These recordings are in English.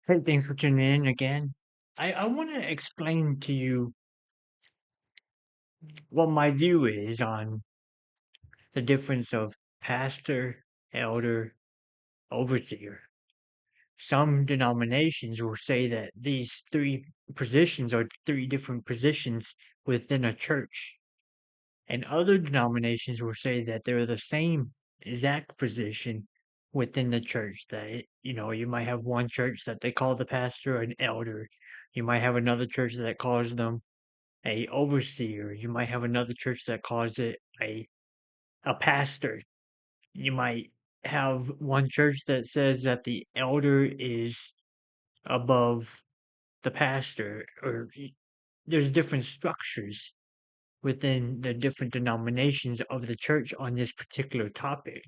Hey, thanks for tuning in again. I want to explain to you what my view is on the difference of pastor, elder, overseer. Some denominations will say that these three positions are three different positions within a church, and other denominations will say that they're the same exact position within the church. You might have one church that they call the pastor an elder. You might have another church that calls them a overseer. You might have another church that calls it a pastor. You might have one church that says that the elder is above the pastor, there's different structures within the different denominations of the church on this particular topic.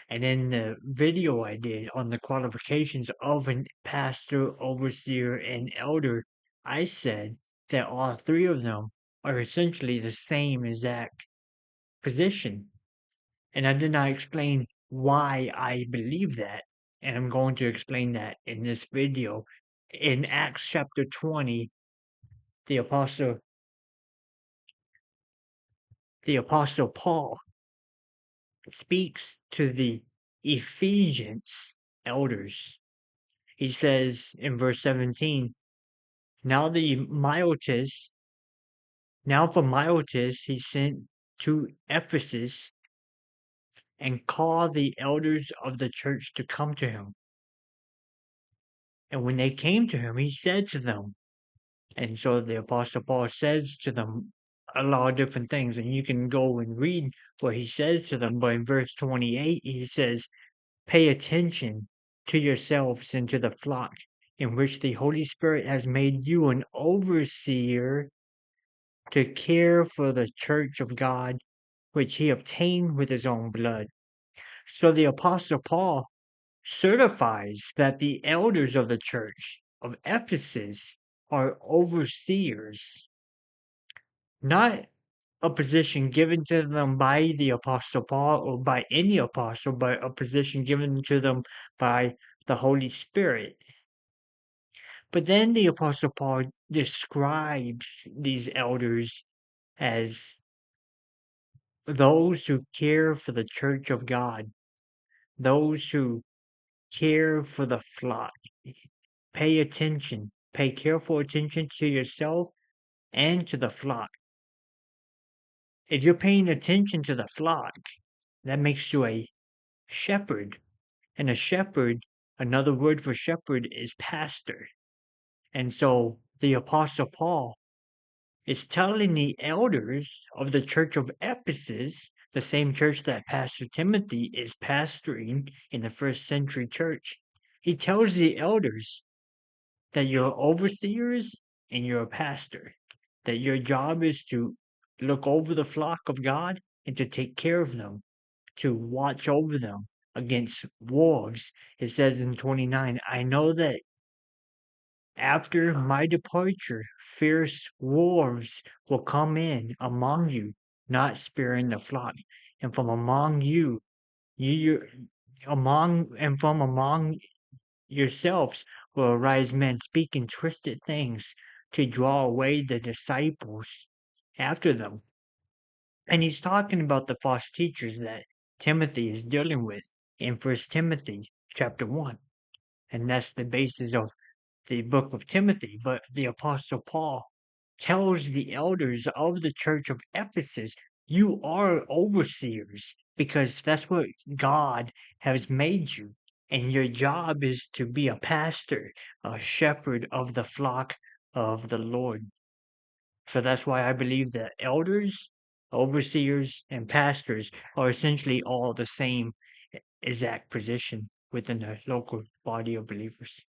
And in the video I did on the qualifications of a pastor, overseer, and elder, I said that all three of them are essentially the same exact position. And I did not explain why I believe that. And I'm going to explain that in this video. In Acts chapter 20, the apostle the apostle Paul speaks to the Ephesians elders. He says in verse 17, now the Myotis, now for Myotis he sent to Ephesus and called the elders of the church to come to him. And when they came to him, he said to them, and so the Apostle Paul says to them a lot of different things, and you can go and read what he says to them. But in verse 28, he says, pay attention to yourselves and to the flock in which the Holy Spirit has made you an overseer to care for the church of God, which he obtained with his own blood. So the Apostle Paul certifies that the elders of the church of Ephesus are overseers, not a position given to them by the Apostle Paul or by any apostle, but a position given to them by the Holy Spirit. But then the Apostle Paul describes these elders as those who care for the church of God, those who care for the flock. Pay attention, pay careful attention to yourself and to the flock. If you're paying attention to the flock, that makes you a shepherd. And a shepherd, another word for shepherd is pastor. And so the Apostle Paul is telling the elders of the church of Ephesus, the same church that Pastor Timothy is pastoring in the first century church. He tells the elders that you're overseers and you're a pastor, that your job is to look over the flock of God and to take care of them, to watch over them against wolves. It says in 29, I know that after my departure, fierce wolves will come in among you, not sparing the flock. And from among from among yourselves will arise men speaking twisted things to draw away the disciples after them. And he's talking about the false teachers that Timothy is dealing with in First Timothy chapter 1. And that's the basis of the book of Timothy. But the Apostle Paul tells the elders of the church of Ephesus, you are overseers because that's what God has made you. And your job is to be a pastor, a shepherd of the flock of the Lord. So that's why I believe that elders, overseers, and pastors are essentially all the same exact position within the local body of believers.